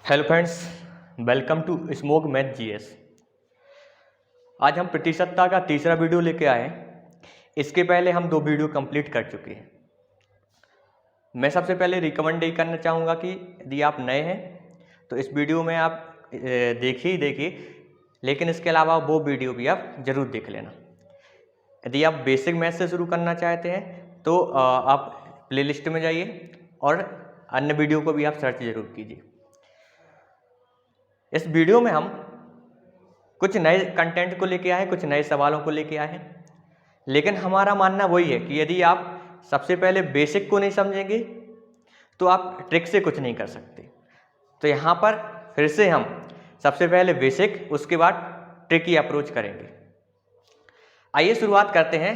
Hello friends, welcome to smoke math GS. आज हम प्रतिशतता का तीसरा वीडियो लेके आए हैं। इसके पहले हम 2 वीडियो कंप्लीट कर चुके हैं। मैं सबसे पहले रिकमेंड यही करना चाहूँगा कि यदि आप नए हैं तो इस वीडियो में आप देखिए, लेकिन इसके अलावा वो वीडियो भी आप ज़रूर देख लेना। यदि आप बेसिक मैथ से शुरू करना चाहते हैं तो आप प्लेलिस्ट में जाइए और अन्य वीडियो को भी आप सर्च जरूर कीजिए। इस वीडियो में हम कुछ नए कंटेंट को लेके आए हैं, कुछ नए सवालों को लेके आए हैं, लेकिन हमारा मानना वही है कि यदि आप सबसे पहले बेसिक को नहीं समझेंगे तो आप ट्रिक से कुछ नहीं कर सकते। तो यहाँ पर फिर से हम सबसे पहले बेसिक, उसके बाद ट्रिक की अप्रोच करेंगे। आइए शुरुआत करते हैं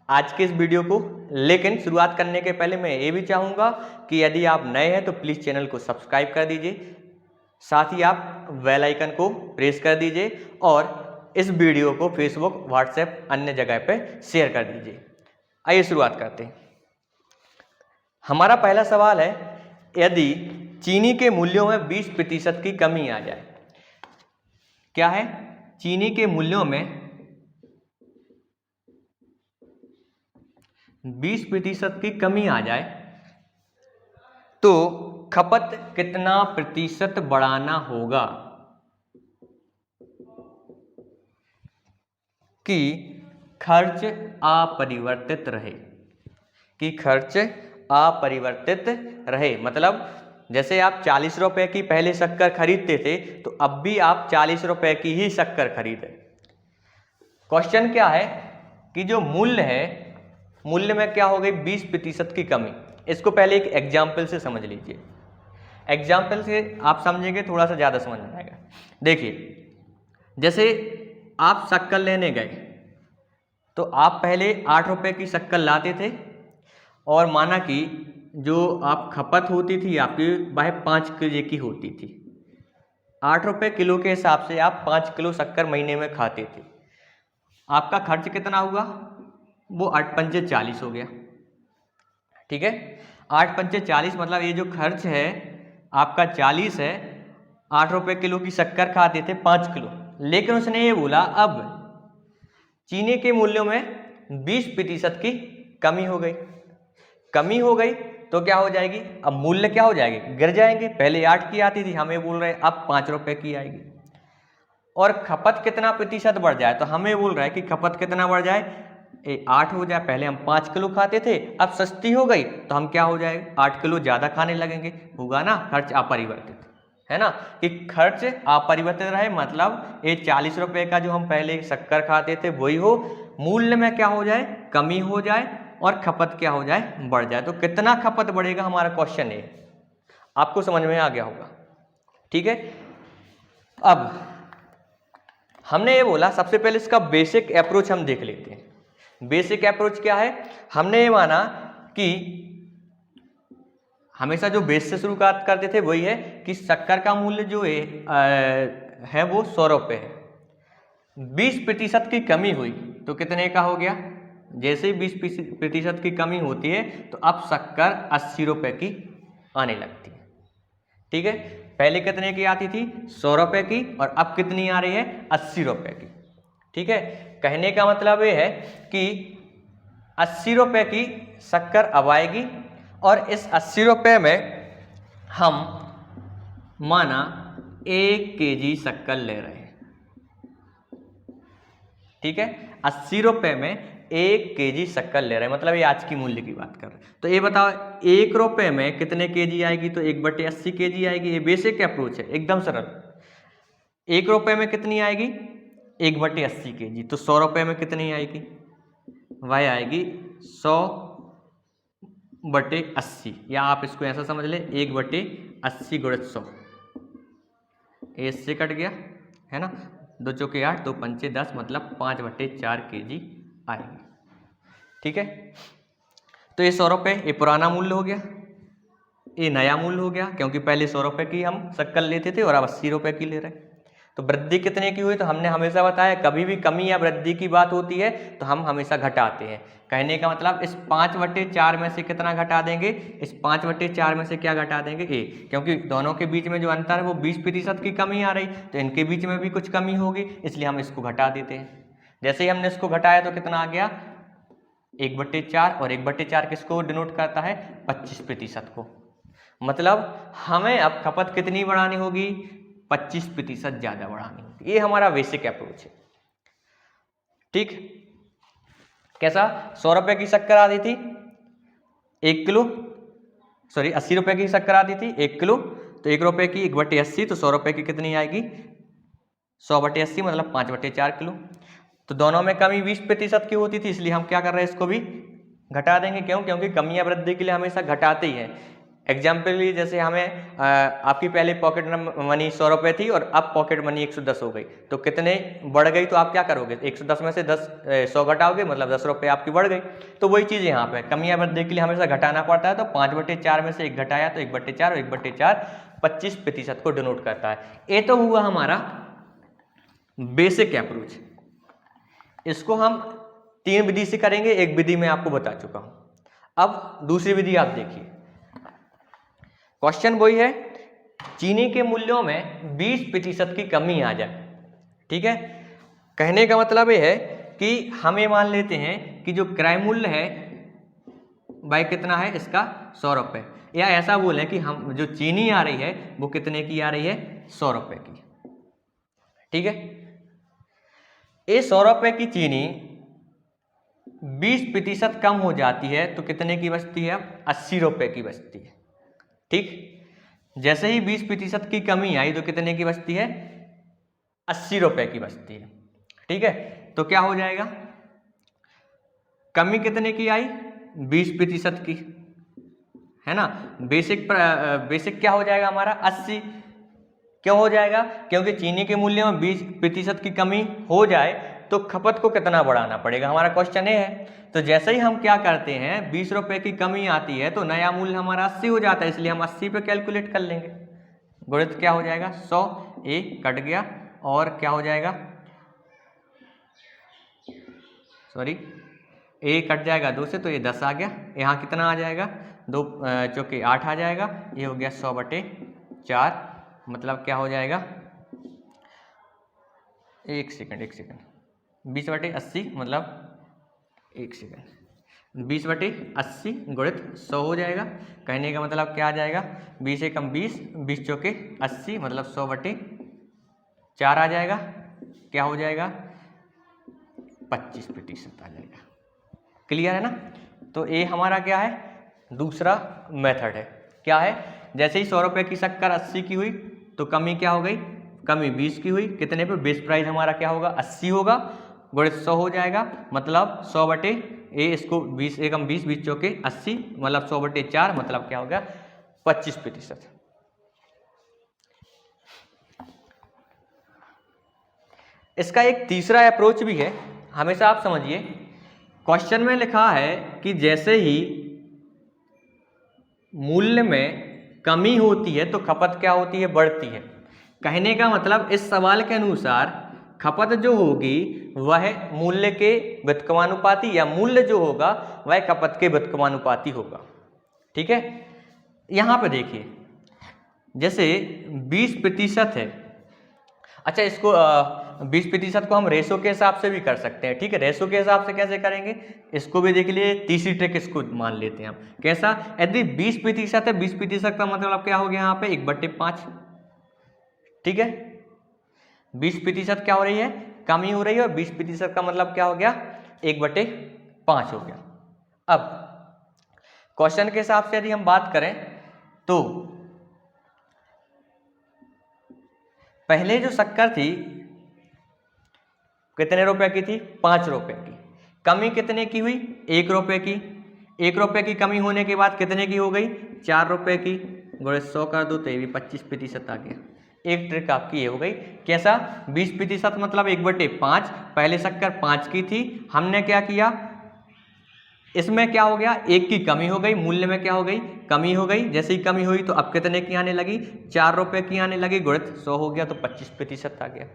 आज के इस वीडियो को। लेकिन शुरुआत करने के पहले मैं ये भी चाहूँगा कि यदि आप नए हैं तो प्लीज़ चैनल को सब्सक्राइब कर दीजिए, साथ ही आप बेल आइकन को प्रेस कर दीजिए और इस वीडियो को फेसबुक, व्हाट्सएप, अन्य जगह पे शेयर कर दीजिए। आइए शुरुआत करते हैं। हमारा पहला सवाल है, यदि चीनी के मूल्यों में 20% की कमी आ जाए। क्या है? चीनी के मूल्यों में 20% की कमी आ जाए तो खपत कितना प्रतिशत बढ़ाना होगा कि खर्च अपरिवर्तित रहे? कि खर्च अपरिवर्तित रहे मतलब जैसे आप 40 रुपए की पहले शक्कर खरीदते थे तो अब भी आप 40 रुपए की ही शक्कर खरीदें। क्वेश्चन क्या है कि जो मूल्य है, मूल्य में क्या हो गई? 20% की कमी। इसको पहले एक एग्जाम्पल से समझ लीजिए। एग्जाम्पल से आप समझेंगे थोड़ा सा ज़्यादा समझ में आएगा। देखिए, जैसे आप शक्कर लेने गए तो आप पहले 8 रुपए की शक्कर लाते थे और माना कि जो आप खपत होती थी आपकी वह 5 किलो की होती थी। 8 रुपए किलो के हिसाब से आप 5 किलो शक्कर महीने में खाते थे। आपका खर्च कितना हुआ? वो 8 पंचे 40 हो गया। ठीक है, 8 पंचे 40 मतलब ये जो खर्च है आपका 40 है। 8 रुपए किलो की शक्कर खाते थे 5 किलो, लेकिन उसने ये बोला अब चीनी के मूल्यों में 20% की कमी हो गई। कमी हो गई तो क्या हो जाएगी? अब मूल्य क्या हो जाएगी? गिर जाएंगे। पहले 8 की आती थी, हमें बोल रहे अब 5 रुपए की आएगी। और खपत कितना प्रतिशत बढ़ जाए? तो हमें बोल रहा है कि खपत कितना बढ़ जाए? 8 हो जाए। पहले हम 5 किलो खाते थे, अब सस्ती हो गई तो हम क्या हो जाएगा? 8 किलो ज़्यादा खाने लगेंगे। होगा ना खर्च अपरिवर्तित, है ना? कि खर्च अपरिवर्तित रहे मतलब ये 40 रुपए का जो हम पहले शक्कर खाते थे वही हो, मूल्य में क्या हो जाए? कमी हो जाए और खपत क्या हो जाए? बढ़ जाए। तो कितना खपत बढ़ेगा? हमारा क्वेश्चन है। आपको समझ में आ गया होगा। ठीक है, अब हमने ये बोला सबसे पहले इसका बेसिक अप्रोच हम देख लेते हैं। बेसिक अप्रोच क्या है? हमने ये माना कि हमेशा जो बेस से शुरू करते थे वही है कि शक्कर का मूल्य जो है वो 100 रुपये है। 20% की कमी हुई तो कितने का हो गया? जैसे ही 20% की कमी होती है तो अब शक्कर 80 रुपये की आने लगती है। ठीक है, पहले कितने की आती थी? 100 रुपये की, और अब कितनी आ रही है? 80 रुपये की। ठीक है, कहने का मतलब ये है कि 80 रुपये की शक्कर अब आएगी और इस 80 रुपये में हम माना 1 केजी शक्कर ले रहे हैं। ठीक है, 80 रुपये में 1 केजी शक्कर ले रहे हैं, मतलब ये आज की मूल्य की बात कर रहे हैं। तो ये बताओ 1 रुपये में कितने केजी आएगी? तो 1/80 केजी आएगी। ये बेसिक अप्रोच है, एकदम सरल। 1 रुपये में कितनी आएगी? 1/80 केजी। तो 100 रुपये में कितनी आएगी? वह आएगी 100/80, या आप इसको ऐसा समझ ले 1/80 गुणित 100। इससे कट गया, है ना? 2 चौके 8, 2 पंचे 10, मतलब 5/4 केजी आएगी। ठीक है, तो ये 100 रुपये ये पुराना मूल्य हो गया, ये नया मूल्य हो गया, क्योंकि पहले 100 रुपये की हम शक्कर लेते थे और अब 80 रुपये की ले रहे हैं। तो वृद्धि कितने की हुई, तो हमने हमेशा बताया कभी भी कमी या वृद्धि की बात होती है तो हम हमेशा घटाते हैं। कहने का मतलब इस 5/4 में से कितना घटा देंगे, इस 5/4 में से क्या घटा देंगे, ए, क्योंकि दोनों के बीच में जो अंतर है वो 20% की कमी आ रही, तो इनके बीच में भी कुछ कमी होगी, इसलिए हम इसको घटा देते हैं। जैसे ही हमने इसको घटाया तो कितना आ गया 1/4, और 1/4 किसको डिनोट करता है, 25% को। मतलब हमें अब खपत कितनी बढ़ानी होगी, 25% ज़्यादा बढ़ानी होगी। ये हमारा बेसिक अप्रोच है। ठीक, कैसा, 100 रुपये की शक्कर आती थी 1 किलो, सॉरी 80 रुपये की शक्कर आती थी 1 किलो, तो 1 रुपये की 1/80, तो 100 रुपये की कितनी आएगी, 100/80 मतलब 5/4 किलो। तो दोनों में कमी 20% की होती थी, इसलिए हम क्या कर रहे हैं, इसको भी घटा देंगे। क्यों, क्योंकि कमी या वृद्धि के लिए हमेशा घटाते ही हैं। एग्जाम्पल जैसे हमें आपकी पहले पॉकेट मनी 100 रुपये थी और अब पॉकेट मनी 110 हो गई, तो कितने बढ़ गई, तो आप क्या करोगे, 110 में से 100 घटाओगे, मतलब 10 रुपये आपकी बढ़ गई। तो वही चीज़ यहाँ पे कमी या वृद्धि के लिए हमेशा घटाना पड़ता है। तो 5/4 में से 1 घटाया तो 1/4, और 1/4 25% को डिनोट करता है। ये तो हुआ हमारा बेसिक अप्रोच। इसको हम 3 विधि से करेंगे, एक विधि में आपको बता चुका हूं। अब दूसरी विधि आप देखिए, क्वेश्चन वही है, चीनी के मूल्यों में 20% की कमी आ जाए। ठीक है, कहने का मतलब ये है कि हम ये मान लेते हैं कि जो क्रय मूल्य है भाई कितना है इसका, 100 रुपये, या ऐसा बोलें कि हम जो चीनी आ रही है वो कितने की आ रही है, 100 रुपये की। ठीक है, ये 100 रुपये की चीनी 20% कम हो जाती है तो कितने की बचती है, 80 रुपये की बचती है। ठीक, जैसे ही 20% की कमी आई तो कितने की बचती है, 80 रुपये की बचती है। ठीक है, तो क्या हो जाएगा, कमी कितने की आई, 20% की, है ना। बेसिक क्या हो जाएगा हमारा, 80। क्यों हो जाएगा, क्योंकि चीनी के मूल्य में 20% की कमी हो जाए तो खपत को कितना बढ़ाना पड़ेगा, हमारा क्वेश्चन ये है। तो जैसे ही हम क्या करते हैं, 20 रुपये की कमी आती है तो नया मूल्य हमारा 80 हो जाता है, इसलिए हम 80 पे कैलकुलेट कर लेंगे। गुणित क्या हो जाएगा, 100, ए कट गया, और क्या हो जाएगा, सॉरी ए कट जाएगा 2 से, तो ये 10 आ गया। यहाँ कितना आ जाएगा, 2 चौके 8 आ जाएगा, ये हो गया 100/4, मतलब क्या हो जाएगा, एक सेकंड 20/80 मतलब 1 सेकंड, 20/80 गुणित 100 हो जाएगा। कहने का मतलब क्या आ जाएगा, 20 से कम 20, 20 चौके 80 मतलब 100/4 आ जाएगा। क्या हो जाएगा, 25% आ जाएगा। क्लियर है ना। तो ये हमारा क्या है, दूसरा मेथड है। क्या है, जैसे ही 100 रुपये की शक्कर 80 की हुई तो कमी क्या हो गई, कमी 20 की हुई, कितने पे, बेस प्राइस हमारा क्या होगा, 80 होगा, गुणित 100 हो जाएगा, मतलब 100 ए, इसको 20 एकम 20, 20 चौके 80 मतलब 100/4, मतलब क्या हो गया, 25%। इसका एक तीसरा अप्रोच भी है, हमेशा आप समझिए, क्वेश्चन में लिखा है कि जैसे ही मूल्य में कमी होती है तो खपत क्या होती है, बढ़ती है। कहने का मतलब इस सवाल के अनुसार खपत जो होगी वह मूल्य के व्युत्क्रमानुपाती, या मूल्य जो होगा वह खपत के व्युत्क्रमानुपाती होगा। ठीक है, यहाँ पे देखिए जैसे 20% है, अच्छा इसको 20% को हम रेशो के हिसाब से भी कर सकते हैं। ठीक है, रेशो के हिसाब से कैसे करेंगे, इसको भी देख लिए, तीसरी ट्रिक इसको मान लेते हैं हम। कैसा, यदि 20% है, 20% का मतलब क्या हो गया यहाँ पे 1/5। ठीक है, 20% क्या हो रही है, कमी हो रही है, और 20% का मतलब क्या हो गया, 1/5 हो गया। अब क्वेश्चन के हिसाब से यदि हम बात करें तो पहले जो शक्कर थी कितने रुपए की थी, 5 रुपए की। कमी कितने की हुई, 1 रुपए की। 1 रुपए की कमी होने के बाद कितने की हो गई, 4 रुपए की। गुणे 100 कर दो तो ये भी 25% आ गया। एक ट्रिक आपकी ये हो गई। कैसा, 20% मतलब 1/5। पहले शक्कर 5 की थी, हमने क्या किया इसमें क्या हो गया, एक की कमी हो गई, मूल्य में क्या हो गई, कमी हो गई। जैसे ही कमी हुई तो अब कितने की आने लगी, 4 रुपये की आने लगी, गुणित 100 हो गया तो 25% आ गया।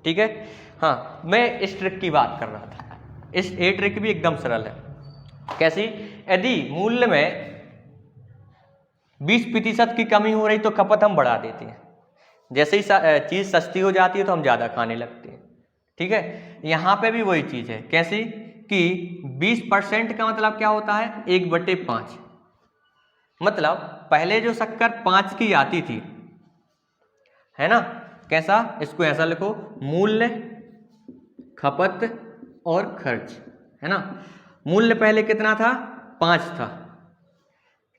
ठीक है। हाँ, मैं इस ट्रिक की बात कर रहा था। ये ट्रिक भी एकदम सरल है। कैसी, यदि मूल्य में 20% की कमी हो रही तो खपत हम बढ़ा देते हैं। जैसे ही चीज़ सस्ती हो जाती है तो हम ज़्यादा खाने लगते हैं। ठीक है। यहाँ पे भी वही चीज़ है। कैसी कि 20% का मतलब क्या होता है, 1/5। मतलब पहले जो शक्कर 5 की आती थी, है ना, कैसा, इसको ऐसा लिखो, मूल्य, खपत और खर्च, है ना। मूल्य पहले कितना था, 5 था।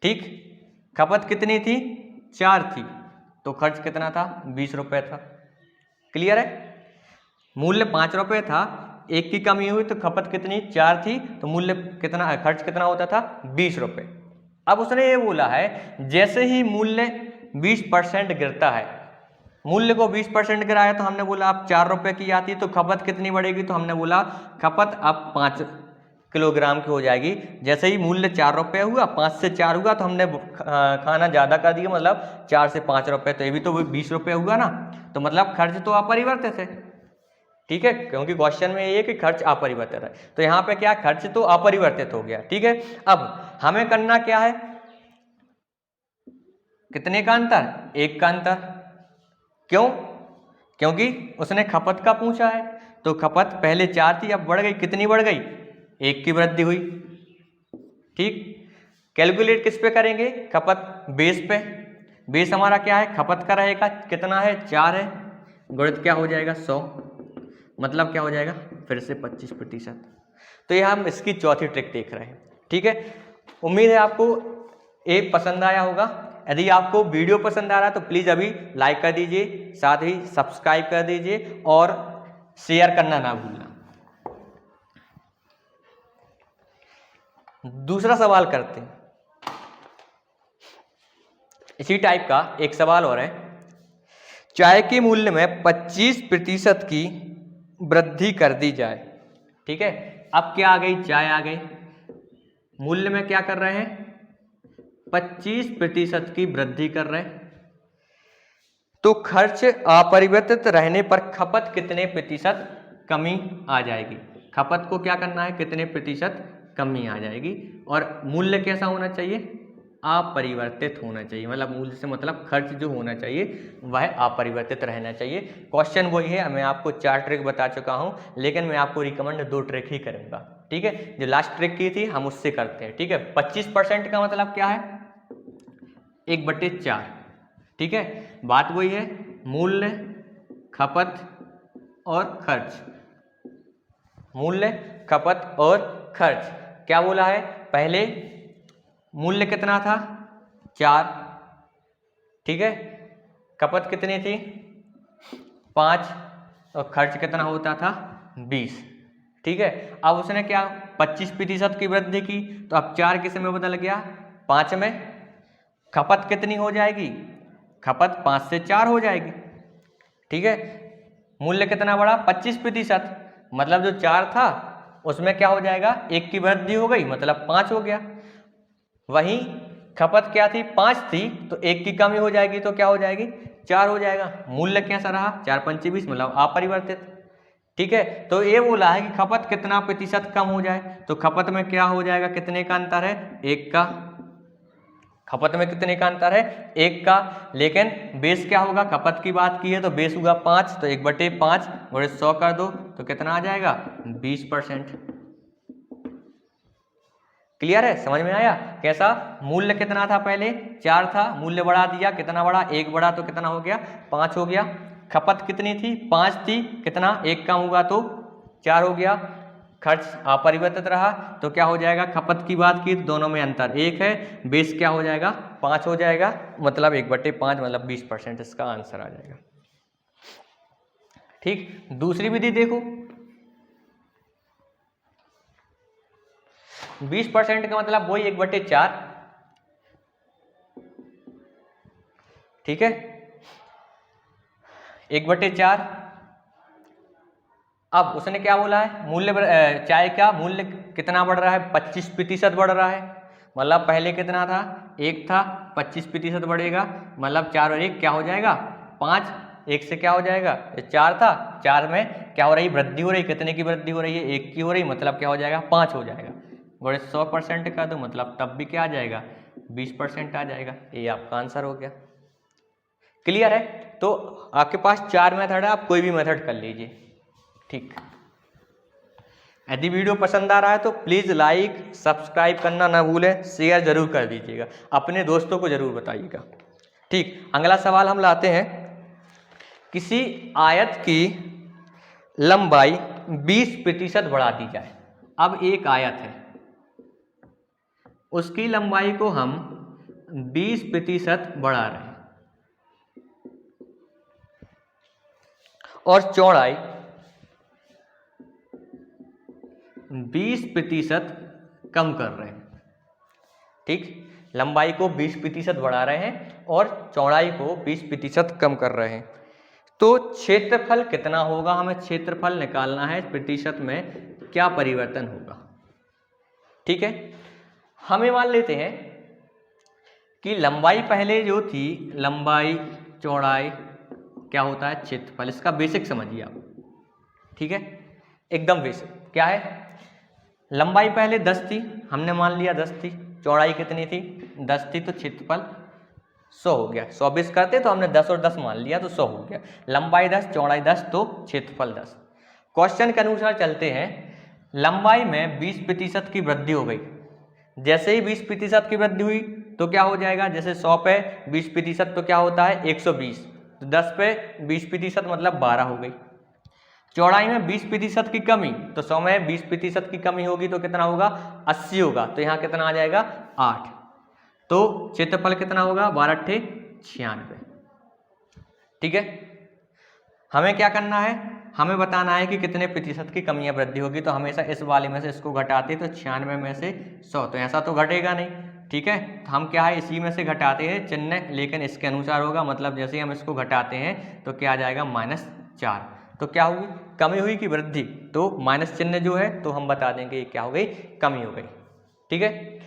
ठीक। खपत कितनी थी, 4 थी। तो खर्च कितना था, 20 रुपये था। क्लियर है। मूल्य 5 रुपये था, एक की कमी हुई तो खपत कितनी, 4 थी, तो मूल्य कितना, खर्च कितना होता था, 20 रुपये। अब उसने ये बोला है जैसे ही मूल्य 20% गिरता है, मूल्य को 20% गिराया तो हमने बोला अब 4 रुपये की आती तो खपत कितनी बढ़ेगी, तो हमने बोला खपत अब 5 किलोग्राम की हो जाएगी। जैसे ही मूल्य 4 रुपये हुआ, 5 से 4 हुआ तो हमने खाना ज़्यादा कर दिया, मतलब 4 से 5 रुपये, तो ये भी तो 20 रुपये हुआ ना। तो मतलब खर्च तो अपरिवर्तित है। ठीक है, क्योंकि क्वेश्चन में ये है कि खर्च अपरिवर्तित है, तो यहाँ पे क्या, खर्च तो अपरिवर्तित हो गया। ठीक है। अब हमें करना क्या है, कितने का अंतर, 1 का अंतर। क्यों, क्योंकि उसने खपत का पूछा है, तो खपत पहले 4 थी, अब बढ़ गई, कितनी बढ़ गई, 1 की वृद्धि हुई। ठीक। कैलकुलेट किस पे करेंगे, खपत बेस पे। बेस हमारा क्या है, खपत का रहेगा, कितना है, 4 है, गुणित क्या हो जाएगा, 100, मतलब क्या हो जाएगा, फिर से 25%। तो ये हम इसकी चौथी ट्रिक देख रहे हैं। ठीक है। उम्मीद है आपको ये पसंद आया होगा। यदि आपको वीडियो पसंद आ रहा है तो प्लीज़ अभी लाइक कर दीजिए, साथ ही सब्सक्राइब कर दीजिए और शेयर करना ना भूलना। दूसरा सवाल करते हैं, इसी टाइप का एक सवाल और है। चाय के मूल्य में 25% की वृद्धि कर दी जाए। ठीक है। अब क्या आ गई, चाय आ गई, मूल्य में क्या कर रहे हैं, 25% की वृद्धि कर रहे हैं, तो खर्च अपरिवर्तित रहने पर खपत कितने प्रतिशत कमी आ जाएगी। खपत को क्या करना है, कितने प्रतिशत कमी आ जाएगी, और मूल्य कैसा होना चाहिए, अपरिवर्तित होना चाहिए। मतलब मूल्य से मतलब खर्च जो होना चाहिए वह अपरिवर्तित रहना चाहिए। क्वेश्चन वही है, मैं आपको 4 ट्रिक बता चुका हूं, लेकिन मैं आपको रिकमेंड 2 ट्रिक ही करूंगा। ठीक है। जो लास्ट ट्रिक की थी हम उससे करते हैं। ठीक है। 25% का मतलब क्या है, 1/4। ठीक है। बात वही है, मूल्य, खपत और खर्च, मूल्य, खपत और खर्च। क्या बोला है, पहले मूल्य कितना था, 4। ठीक है। खपत कितनी थी, 5, और खर्च कितना होता था, 20। ठीक है। अब उसने क्या 25% की वृद्धि की, तो अब 4 किस में बदल गया, 5 में। खपत कितनी हो जाएगी, खपत 5 से 4 हो जाएगी। ठीक है। मूल्य कितना बढ़ा, 25%, मतलब जो 4 था उसमें क्या हो जाएगा, 1 की वृद्धि हो गई, मतलब 5 हो गया। वहीं खपत क्या थी, 5 थी, तो 1 की कमी हो जाएगी, तो क्या हो जाएगी, 4 हो जाएगा। मूल्य कैसा रहा, 4 पंचे 20, मतलब अपरिवर्तित। ठीक है। तो ये बोला है कि खपत कितना प्रतिशत कम हो जाए, तो खपत में क्या हो जाएगा, कितने का अंतर है, 1 का। खपत में कितने का अंतर है, 1 का। लेकिन बेस क्या होगा, खपत की बात की है तो बेस होगा 5, तो 1/5 गुणित 100 कर दो तो कितना आ जाएगा, 20%। क्लियर है, समझ में आया। कैसा, मूल्य कितना था, पहले 4 था, मूल्य बढ़ा दिया, कितना बढ़ा, 1 बढ़ा तो कितना हो गया, 5 हो गया। खपत कितनी थी, 5 थी, कितना, 1 कम होगा तो 4 हो गया। खर्च अपरिवर्तित रहा, तो क्या हो जाएगा, खपत की बात की तो दोनों में अंतर 1 है, बेस क्या हो जाएगा, 5 हो जाएगा, मतलब 1/5 मतलब 20%, इसका आंसर आ जाएगा। ठीक। दूसरी विधि देखो, 20% का मतलब वही 1/4। ठीक है, 1/4। अब उसने क्या बोला है, मूल्य चाय का मूल्य कितना बढ़ रहा है, 25% बढ़ रहा है। मतलब पहले कितना था, 1 था, 25% बढ़ेगा, मतलब 4 और 1 क्या हो जाएगा 5, 1 से क्या हो जाएगा 4 था, 4 में क्या हो रही वृद्धि हो रही, कितने की वृद्धि हो रही है 1 की हो रही, मतलब क्या हो जाएगा 5 हो जाएगा। गुणे 100% का दो मतलब तब भी क्या आ जाएगा 20% आ जाएगा। ये आपका आंसर हो गया। क्लियर है। तो आपके पास 4 मेथड है, आप कोई भी मेथड कर लीजिए। ठीक, यदि वीडियो पसंद आ रहा है तो प्लीज़ लाइक सब्सक्राइब करना ना भूलें, शेयर जरूर कर दीजिएगा, अपने दोस्तों को जरूर बताइएगा। ठीक, अगला सवाल हम लाते हैं, किसी आयत की लंबाई 20% बढ़ा दी जाए। अब एक आयत है, उसकी लंबाई को हम 20% बढ़ा रहे हैं और चौड़ाई 20% कम कर रहे हैं। ठीक, लंबाई को 20% बढ़ा रहे हैं और चौड़ाई को 20% कम कर रहे हैं। तो क्षेत्रफल कितना होगा, हमें क्षेत्रफल निकालना है, प्रतिशत में क्या परिवर्तन होगा। ठीक है, हमें मान लेते हैं कि लंबाई पहले जो थी, लंबाई चौड़ाई क्या होता है क्षेत्रफल, इसका बेसिक समझिए आप। ठीक है, एकदम बेसिक क्या है, लंबाई पहले 10 थी, हमने मान लिया 10 थी, चौड़ाई कितनी थी 10 थी, तो क्षेत्रफल 100 हो गया। 120 करते तो हमने 10 और 10 मान लिया तो 100 हो गया। लंबाई 10 चौड़ाई 10 तो क्षेत्रफल 10। क्वेश्चन के अनुसार चलते हैं, लंबाई में 20% की वृद्धि हो गई। जैसे ही 20% की वृद्धि हुई तो क्या हो जाएगा, जैसे 100 पे 20% तो क्या होता है 120, तो 10 पे 20% मतलब 12 हो गई। चौड़ाई में 20% की कमी, तो 100 में 20% की कमी होगी तो कितना होगा 80 होगा, तो यहाँ कितना आ जाएगा 8। तो क्षेत्रफल कितना होगा 12 × 96। ठीक है, हमें क्या करना है, हमें बताना है कि कितने प्रतिशत की कमी या वृद्धि होगी। तो हमेशा इस वाले में से इसको घटाते तो 96 में से 100, तो ऐसा तो घटेगा नहीं। ठीक है, तो हम क्या है इसी में से घटाते हैं चिन्ह, लेकिन इसके अनुसार होगा, मतलब जैसे हम इसको घटाते हैं तो क्या आ जाएगा -4। तो क्या होगी कमी हुई कि वृद्धि, तो माइनस चिन्ह जो है तो हम बता देंगे ये क्या हो गई कमी हो गई। ठीक है,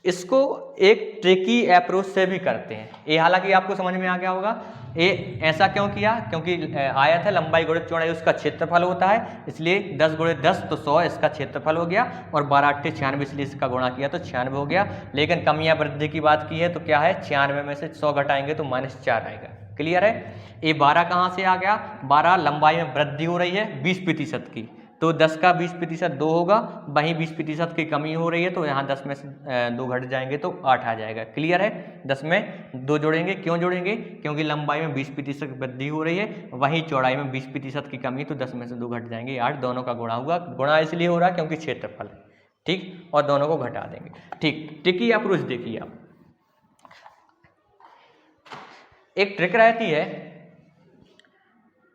इसको एक ट्रिकी अप्रोच से भी करते हैं, ये हालांकि आपको समझ में आ गया होगा। ये ऐसा क्यों किया, क्योंकि आयत है लंबाई गुणित चौड़ाई उसका क्षेत्रफल होता है, इसलिए 10 × 10 तो 100 इसका क्षेत्रफल हो गया, और 12 × 8 = 96, इसलिए इसका गुणा किया तो 96 हो गया। लेकिन कमी या वृद्धि की बात की है तो क्या है 96 में से 100 घटाएंगे तो -4 आएगा। क्लियर है। ये 12 कहाँ से आ गया, 12 लंबाई में वृद्धि हो रही है 20% की, तो 10 का 20% 2 होगा, वहीं 20% की कमी हो रही है तो यहाँ 10 में से 2 घट जाएंगे तो 8 आ जाएगा। क्लियर है, 10 में 2 जोड़ेंगे, क्यों जोड़ेंगे, क्योंकि लंबाई में 20% वृद्धि हो रही है, वहीं चौड़ाई में 20% की कमी, तो 10 में से 2 घट जाएंगे, 8, दोनों का गुणा हुआ। गुणा इसलिए हो रहा है क्योंकि क्षेत्रफल है। ठीक, और दोनों को घटा देंगे। ठीक, ट्रिकी अप्रोच देखिए आप, एक ट्रिक रहती है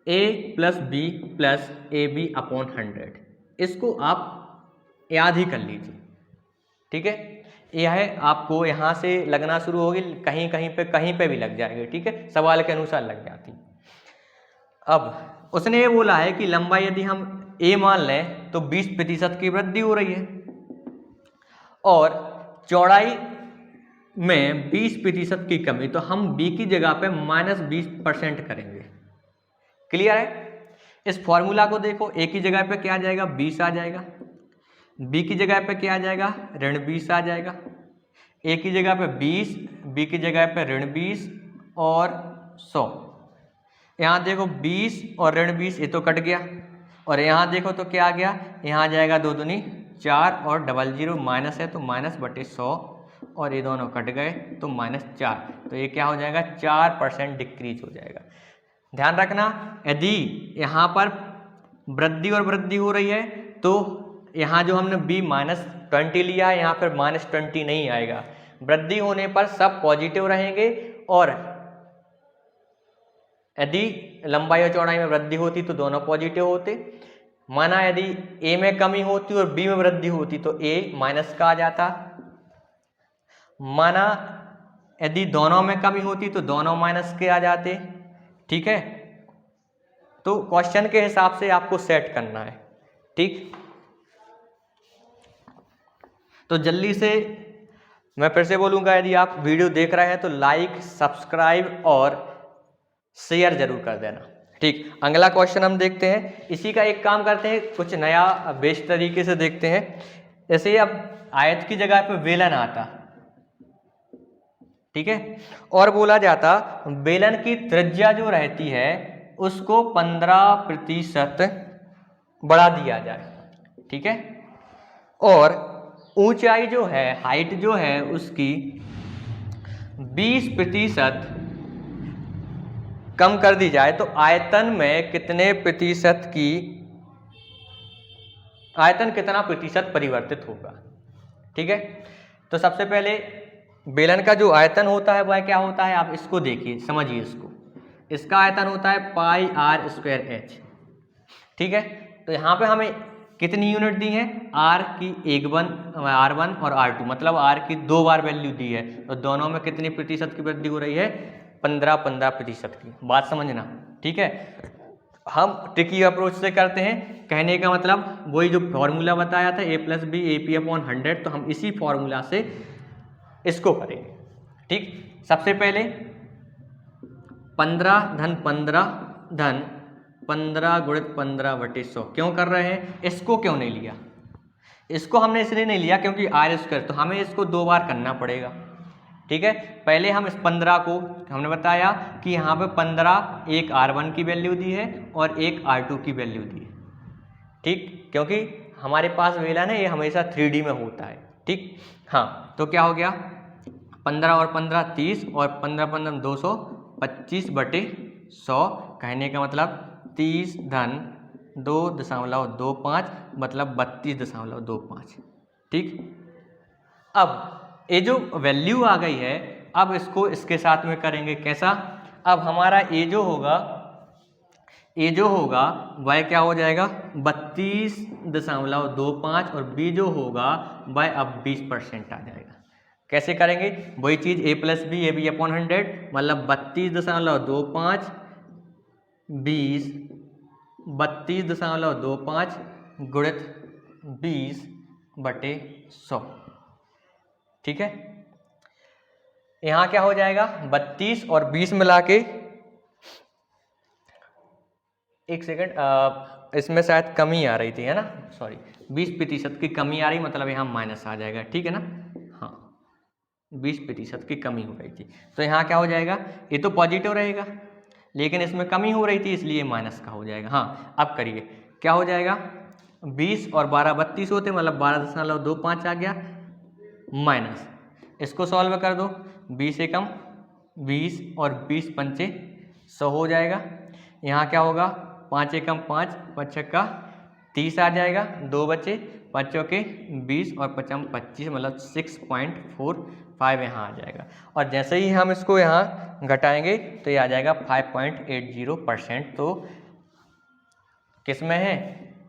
a + b + ab/100, इसको आप याद ही कर लीजिए। ठीक है, यह आपको यहाँ से लगना शुरू होगी, कहीं कहीं पे भी लग जाएगी। ठीक है, सवाल के अनुसार लग जाती। अब उसने ये बोला है कि लंबाई यदि हम a मान लें तो 20% की वृद्धि हो रही है, और चौड़ाई में 20% की कमी, तो हम b की जगह पे -20% करेंगे। क्लियर है, इस फॉर्मूला को देखो, a की जगह पे क्या आ जाएगा 20 आ जाएगा, b की जगह पे क्या आ जाएगा -20 आ जाएगा, a की जगह पे 20, b की जगह पे -20 और 100। यहाँ देखो 20 और -20 ये तो कट गया, और यहाँ देखो तो क्या आ गया, यहाँ आ जाएगा 2 दूनी 4 और 00 माइनस है तो -/100, और ये दोनों कट गए तो -4, तो ये क्या हो जाएगा 4% डिक्रीज हो जाएगा। ध्यान रखना, यदि यहाँ पर वृद्धि और वृद्धि हो रही है तो यहाँ जो हमने b -20 लिया है, यहाँ पर -20 नहीं आएगा। वृद्धि होने पर सब पॉजिटिव रहेंगे, और यदि लंबाई और चौड़ाई में वृद्धि होती तो दोनों पॉजिटिव होते। माना यदि a में कमी होती और b में वृद्धि होती तो a माइनस का आ जाता। माना यदि दोनों में कमी होती तो दोनों माइनस के आ जाते। ठीक है, तो क्वेश्चन के हिसाब से आपको सेट करना है। ठीक, तो जल्दी से मैं फिर से बोलूँगा, यदि आप वीडियो देख रहे हैं तो लाइक, सब्सक्राइब और शेयर जरूर कर देना। ठीक, अगला क्वेश्चन हम देखते हैं। इसी का एक काम करते हैं, कुछ नया बेस्ट तरीके से देखते हैं। जैसे अब आयत की जगह पे बेलन आता, ठीक है, और बोला जाता बेलन की त्रिज्या जो रहती है उसको 15% बढ़ा दिया जाए, ठीक है, और ऊंचाई जो है, हाइट जो है उसकी 20% कम कर दी जाए, तो आयतन में कितने प्रतिशत की, आयतन कितना प्रतिशत परिवर्तित होगा। ठीक है, तो सबसे पहले बेलन का जो आयतन होता है वह क्या होता है, आप इसको देखिए, समझिए इसको। इसका आयतन होता है पाई आर स्क्वायर एच। ठीक है, तो यहाँ पे हमें कितनी यूनिट दी है, आर की R1 और R2, मतलब आर की 2 बार वैल्यू दी है, तो दोनों में कितनी प्रतिशत की वृद्धि हो रही है, 15% की। बात समझना, ठीक है। हम ट्रिकी अप्रोच से करते हैं, कहने का मतलब वही जो फॉर्मूला बताया था a+b AP/100, तो हम इसी फॉर्मूला से इसको करेंगे। ठीक, सबसे पहले 15 धन 15 धन 15 गुणित 15/100 क्यों कर रहे हैं, इसको क्यों नहीं लिया, इसको हमने इसलिए नहीं लिया क्योंकि आर स्क्वायर, तो हमें इसको 2 बार करना पड़ेगा। ठीक है, पहले हम इस 15 को, हमने बताया कि यहाँ पे 15 एक R1 की वैल्यू दी है और एक R2 की वैल्यू दी है। ठीक, क्योंकि हमारे पास बेलन है, ये हमेशा 3D में होता है। ठीक, हाँ, तो क्या हो गया, 15 और 15 30 और 15 225/100, कहने का मतलब 30 धन 2.25 मतलब 32.25। ठीक, अब ये जो वैल्यू आ गई है, अब इसको इसके साथ में करेंगे, कैसा, अब हमारा ए जो होगा वह क्या हो जाएगा 32.25 और बी जो होगा वह अब 20% आ जाएगा। कैसे करेंगे, वही चीज a+b AB/100, मतलब 32.25 20 32.25 गुणित 20/100। ठीक है, यहाँ क्या हो जाएगा 32 और 20 मिला के, एक सेकंड, इसमें शायद कमी आ रही थी, है ना, सॉरी, 20% की कमी आ रही, मतलब यहाँ माइनस आ जाएगा। ठीक है ना, हाँ, 20% की कमी हो रही थी, तो यहाँ क्या हो जाएगा, ये तो पॉजिटिव रहेगा लेकिन इसमें कमी हो रही थी इसलिए माइनस का हो जाएगा। हाँ, अब करिए, क्या हो जाएगा, 20 और 12 32 होते, मतलब 12.25 आ गया, माइनस, इसको सॉल्व कर दो, 20 एकम 20 और 20 पंचे 100 हो जाएगा। यहाँ क्या होगा, 5 एकम 5 5 छक्का 30 आ जाएगा, 2 बचे, 5 चौके 20 और 5 25, मतलब 6.45 यहाँ आ जाएगा। और जैसे ही हम इसको यहाँ घटाएंगे तो ये आ जाएगा 5.80%। तो किस में है,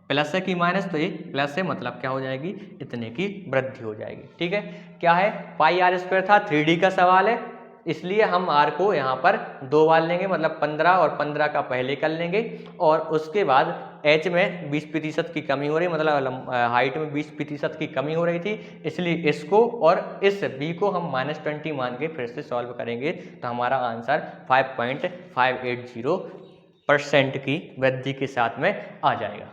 प्लस है कि माइनस, तो ये प्लस है, मतलब क्या हो जाएगी, इतने की वृद्धि हो जाएगी। ठीक है, क्या है, पाई आर स्क्वायर था, 3D का सवाल है, इसलिए हम आर को यहाँ पर 2 बार लेंगे, मतलब 15 और 15 का पहले कर लेंगे, और उसके बाद एच में 20% की कमी हो रही, मतलब हाइट में 20% की कमी हो रही थी, इसलिए इसको और इस बी को हम -20 मान के फिर से सॉल्व करेंगे, तो हमारा आंसर 5.580% की वृद्धि के साथ में आ जाएगा।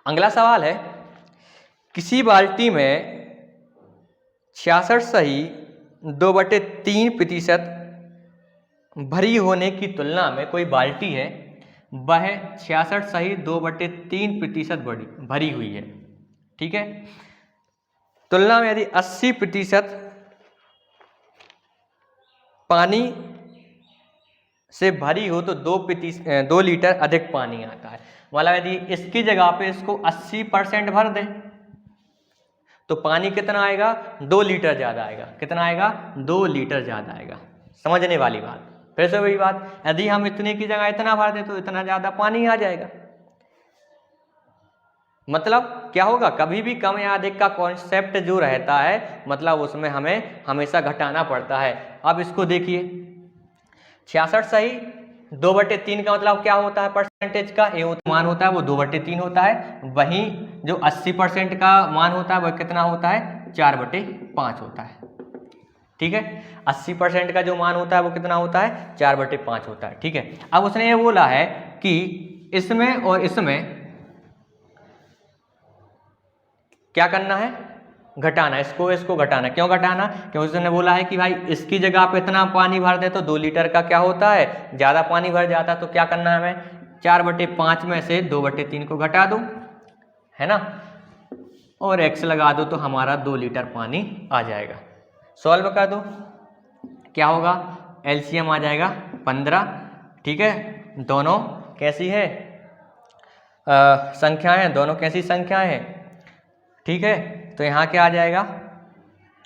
अगला सवाल है, किसी बाल्टी में 66.2/3% भरी होने की तुलना में कोई बाल्टी है, वह 66.2/3% भरी हुई है। ठीक है, तुलना में यदि 80% पानी से भरी हो तो 2 लीटर अधिक पानी आता है। मतलब यदि इसकी जगह पे इसको 80% भर दें तो पानी कितना आएगा, 2 लीटर ज़्यादा आएगा। कितना आएगा, 2 लीटर ज़्यादा आएगा। समझने वाली बात। फिर से वही बात, यदि हम इतने की जगह इतना भर दें तो इतना ज़्यादा पानी आ जाएगा। मतलब क्या होगा, कभी भी कम या अधिक का कॉन्सेप्ट जो रहता है मतलब उसमें हमें हमेशा घटाना पड़ता है। अब इसको देखिए 66 सही 2/3 का मतलब क्या होता है, परसेंटेज का मान होता है वो 2/3 होता है। वहीं जो 80% का मान होता है वो कितना होता है, 4/5 होता है। ठीक है, 80% का जो मान होता है वो कितना होता है, 4/5 होता है। ठीक है, अब उसने ये बोला है कि इसमें और इसमें क्या करना है, घटाना, इसको घटाना। क्यों घटाना, क्योंकि उसने बोला है कि भाई इसकी जगह आप इतना पानी भर दे तो 2 लीटर का क्या होता है, ज़्यादा पानी भर जाता है। तो क्या करना है हमें, 4/5 में से 2/3 को घटा दो, है ना, और x लगा दो तो हमारा 2 लीटर पानी आ जाएगा। सॉल्व कर दो, क्या होगा, एलसीएम आ जाएगा 15। ठीक है, दोनों कैसी है संख्याएं, दोनों कैसी संख्याएं हैं। ठीक है, तो यहाँ क्या आ जाएगा,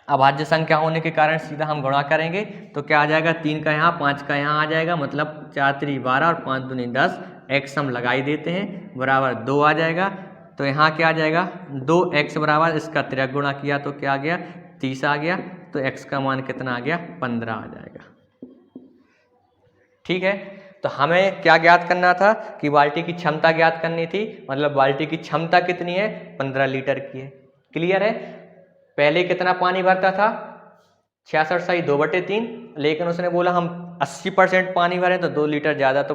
अभाज्य संख्या होने के कारण सीधा हम गुणा करेंगे तो क्या आ जाएगा, 3 का यहाँ 5 का यहाँ आ जाएगा, मतलब 4 3 12 और 5 दूनी 10, x हम लगा ही देते हैं बराबर 2 आ जाएगा। तो यहाँ क्या आ जाएगा, 2x बराबर इसका तिरक गुणा किया तो क्या आ गया, 30 आ गया। तो x का मान कितना आ गया, 15 आ जाएगा। ठीक है, तो हमें क्या ज्ञात करना था कि बाल्टी की क्षमता ज्ञात करनी थी, मतलब बाल्टी की क्षमता कितनी है, 15 लीटर की है। क्लियर है, पहले कितना पानी भरता था, 66 सही 2/3, लेकिन उसने बोला हम 80% पानी भरें तो 2 लीटर ज़्यादा, तो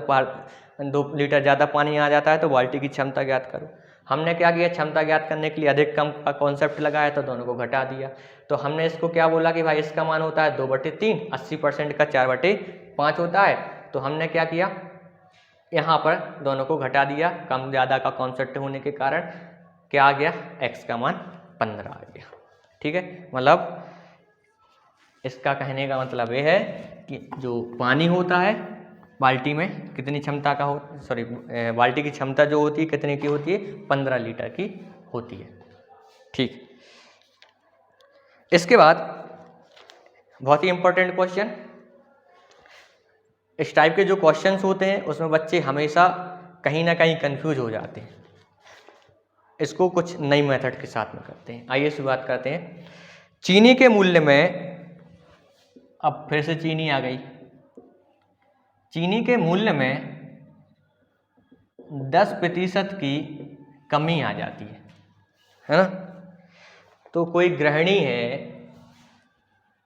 2 लीटर ज़्यादा पानी आ जाता है, तो बाल्टी की क्षमता ज्ञात करो। हमने क्या किया, क्षमता ज्ञात करने के लिए अधिक कम का कॉन्सेप्ट लगाया तो दोनों को घटा दिया। तो हमने इसको क्या बोला कि भाई इसका मान होता है 2/3, 80% का 4/5 होता है। तो हमने क्या किया, यहाँ पर दोनों को घटा दिया, कम ज़्यादा का कॉन्सेप्ट होने के कारण क्या आ गया, x का मान 15 आ गया। ठीक है, मतलब इसका कहने का मतलब ये है कि जो पानी होता है बाल्टी में कितनी क्षमता का हो, सॉरी बाल्टी की क्षमता जो होती है कितने की होती है, 15 लीटर की होती है। ठीक, इसके बाद बहुत ही इंपॉर्टेंट क्वेश्चन, इस टाइप के जो क्वेश्चंस होते हैं उसमें बच्चे हमेशा कहीं ना कहीं कंफ्यूज हो जाते हैं। इसको कुछ नई मेथड के साथ में करते हैं। आइए शुरुआत करते हैं। चीनी के मूल्य में, अब फिर से चीनी आ गई, चीनी के मूल्य में 10% की कमी आ जाती है ना। तो कोई गृहिणी है,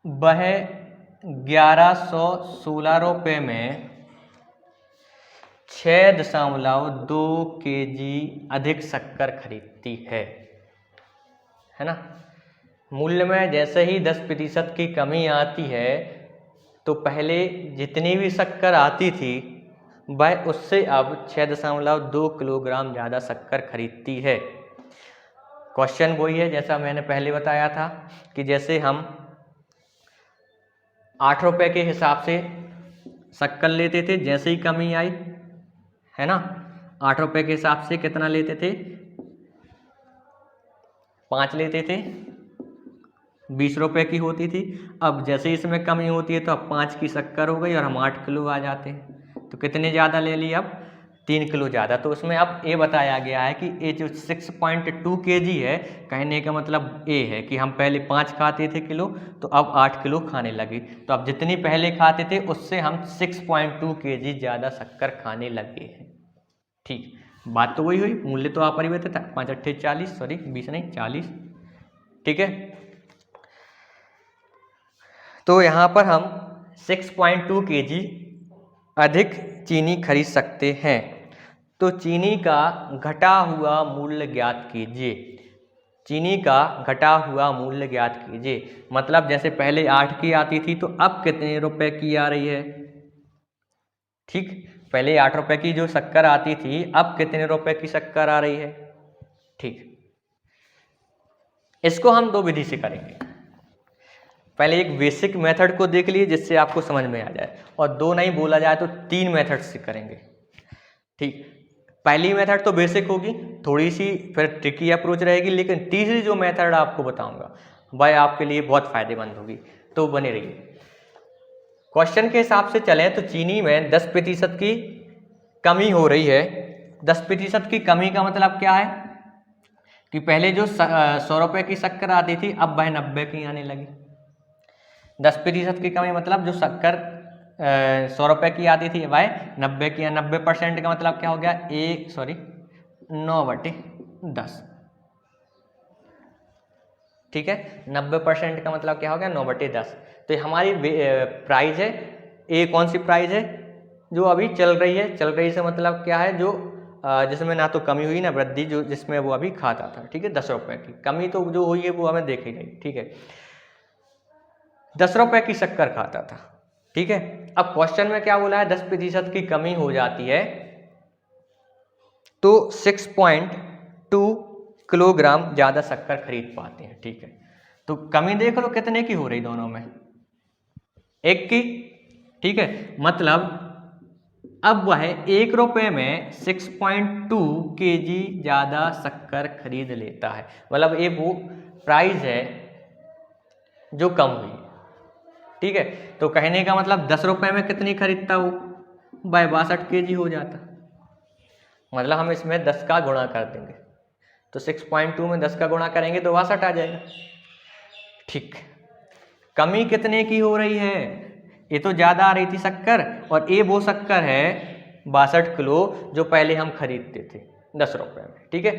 वह 1116 रुपये में 6.2 kg अधिक शक्कर खरीदती है ना। मूल्य में जैसे ही 10% की कमी आती है तो पहले जितनी भी शक्कर आती थी वह उससे अब 6.2 किलोग्राम ज़्यादा शक्कर खरीदती है। क्वेश्चन वही है जैसा मैंने पहले बताया था कि जैसे हम 8 रुपये के हिसाब से शक्कर लेते थे, जैसे ही कमी आई है ना, 8 रुपये के हिसाब से कितना लेते थे, 5 लेते थे, 20 रुपये की होती थी। अब जैसे ही इसमें कमी होती है तो अब 5 की शक्कर हो गई और हम 8 किलो आ जाते हैं। तो कितने ज़्यादा ले लिए, अब 3 किलो ज़्यादा। तो उसमें अब ये बताया गया है कि ये जो 6.2 kg है, कहने का मतलब ये है कि हम पहले 5 खाते थे किलो तो अब 8 किलो खाने लगे। तो अब जितनी पहले खाते थे उससे हम 6.2 kg ज़्यादा शक्कर खाने लगे हैं। ठीक, बात तो वही हुई, मूल्य तो अपरिवर्तित है, 5 8 40, सॉरी 20 नहीं 40। ठीक है, तो यहाँ पर हम 6.2 kg अधिक चीनी खरीद सकते हैं। तो चीनी का घटा हुआ मूल्य ज्ञात कीजिए। चीनी का घटा हुआ मूल्य ज्ञात कीजिए, मतलब जैसे पहले 8 की आती थी तो अब कितने रुपए की आ रही है। ठीक, पहले 8 रुपए की जो शक्कर आती थी अब कितने रुपए की शक्कर आ रही है। ठीक, इसको हम 2 विधि से करेंगे। पहले एक बेसिक मेथड को देख लीजिए जिससे आपको समझ में आ जाए, और 2 नहीं बोला जाए तो 3 मेथड से करेंगे। ठीक, पहली मेथड तो बेसिक होगी, थोड़ी सी फिर ट्रिकी अप्रोच रहेगी, लेकिन तीसरी जो मेथड आपको बताऊंगा वह आपके लिए बहुत फायदेमंद होगी, तो बने रहिए। क्वेश्चन के हिसाब से चलें तो चीनी में 10% की कमी हो रही है। 10% की कमी का मतलब क्या है, कि पहले जो 100 रुपये की शक्कर आती थी अब वह 90 की आने लगी। 10% की कमी मतलब जो शक्कर 100 रुपये की आती थी वह 90 की, 90% का मतलब क्या हो गया 9/10। ठीक है, 90% का मतलब क्या हो गया 9/10। तो हमारी प्राइस है, ये कौन सी प्राइस है जो अभी चल रही है। चल रही से मतलब क्या है, जो जिसमें ना तो कमी हुई ना वृद्धि, जो जिसमें वो अभी खाता था। ठीक है, 10 रुपये की कमी तो जो हुई है वो हमें देखी गई। ठीक है, 10 रुपये की शक्कर खाता था। ठीक है, अब क्वेश्चन में क्या बोला है, 10% की कमी हो जाती है तो 6.2 किलोग्राम ज़्यादा शक्कर खरीद पाते हैं। ठीक है, तो कमी देख लो कितने की हो रही दोनों में, 1 की। ठीक है, मतलब अब वह 1 रुपये में 6.2 kg ज़्यादा शक्कर खरीद लेता है। मतलब ये वो प्राइस है जो कम हुई। ठीक है, तो कहने का मतलब 10 रुपये में कितनी खरीदता वो, 62 kg हो जाता। मतलब हम इसमें 10 का गुणा कर देंगे तो 6.2 में 10 का गुणा करेंगे तो 62 आ जाएगा। ठीक, कमी कितने की हो रही है, ये तो ज़्यादा आ रही थी शक्कर, और ये वो शक्कर है 62 किलो जो पहले हम खरीदते थे 10 रुपये में। ठीक है,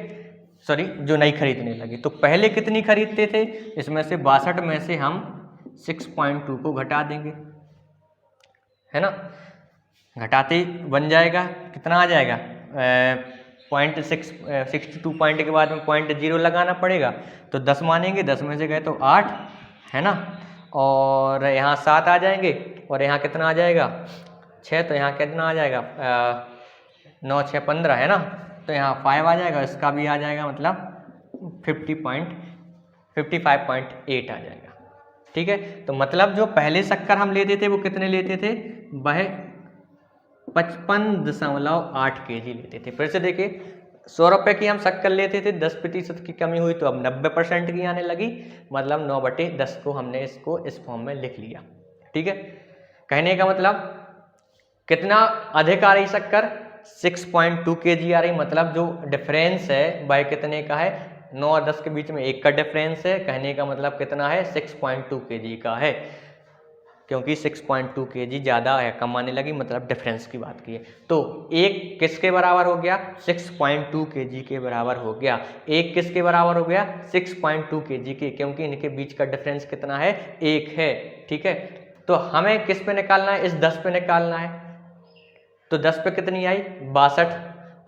सॉरी, जो नहीं खरीदने लगे। तो पहले कितनी खरीदते थे, इसमें से 62 में से हम 6.2 को घटा देंगे, है ना। घटाते बन जाएगा, कितना आ जाएगा 62 पॉइंट के बाद में 0.0 लगाना पड़ेगा। तो 10 मानेंगे, 10 में से गए तो 8, है ना, और यहाँ 7 आ जाएंगे, और यहाँ कितना आ जाएगा 6, तो यहाँ कितना आ जाएगा 9 6 15, है ना। तो यहाँ 5 आ जाएगा, इसका भी आ जाएगा, मतलब 55.8 आ जाएगा। ठीक है, तो मतलब जो पहले शक्कर हम लेते थे वो कितने लेते थे, वह 55.8 kg लेते थे। फिर से देखिए, 100 रुपये की हम शक्कर लेते थे, 10% की कमी हुई तो अब 90% की आने लगी, मतलब 9/10 को हमने इसको इस फॉर्म में लिख लिया। ठीक है, कहने का मतलब कितना अधिक आ रही शक्कर, 6.2 kg आ रही, मतलब जो डिफरेंस है वह कितने का है, 9 और 10 के बीच में 1 का डिफरेंस है। कहने का मतलब कितना है, 6.2 kg का है, क्योंकि 6.2 kg ज़्यादा है, कम आने लगी, मतलब डिफरेंस की बात की है। तो एक किसके बराबर हो गया, 6.2 kg के बराबर हो गया। एक किसके बराबर हो गया, 6.2 kg के, क्योंकि इनके बीच का डिफरेंस कितना है, 1 है। ठीक है, तो हमें किस पे निकालना है, इस 10 पे निकालना है। तो 10 पे कितनी आई, 62।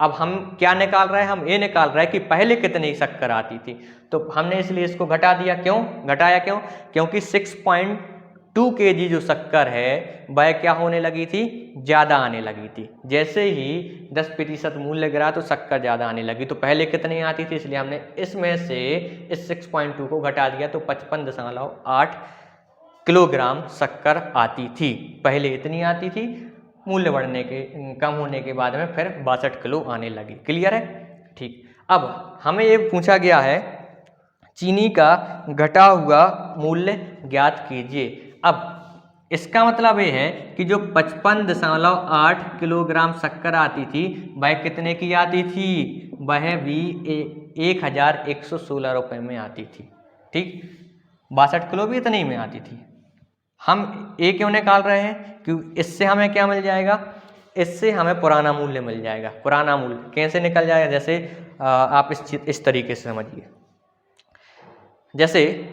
अब हम क्या निकाल रहे हैं, हम ये निकाल रहे हैं कि पहले कितनी शक्कर आती थी। तो हमने इसलिए इसको घटा दिया। क्यों घटाया, क्यों, क्योंकि 6.2 kg जो शक्कर है वह क्या होने लगी थी, ज़्यादा आने लगी थी। जैसे ही 10% मूल्य गिरा तो शक्कर ज़्यादा आने लगी। तो पहले कितनी आती थी, इसलिए हमने इसमें से इस 6.2 को घटा दिया, तो 55.8 किलोग्राम शक्कर आती थी। पहले इतनी आती थी, मूल्य बढ़ने के, कम होने के बाद में फिर 62 किलो आने लगी। क्लियर है। ठीक, अब हमें ये पूछा गया है चीनी का घटा हुआ मूल्य ज्ञात कीजिए। अब इसका मतलब ये है कि जो 55.8 किलोग्राम शक्कर आती थी वह कितने की आती थी, वह भी 1116 रुपये में आती थी। ठीक, 62 किलो भी इतनी में आती थी। हम ये क्यों निकाल रहे हैं, क्योंकि इससे हमें क्या मिल जाएगा, इससे हमें पुराना मूल्य मिल जाएगा। पुराना मूल्य कैसे निकल जाएगा, जैसे आप इस तरीके से समझिए। जैसे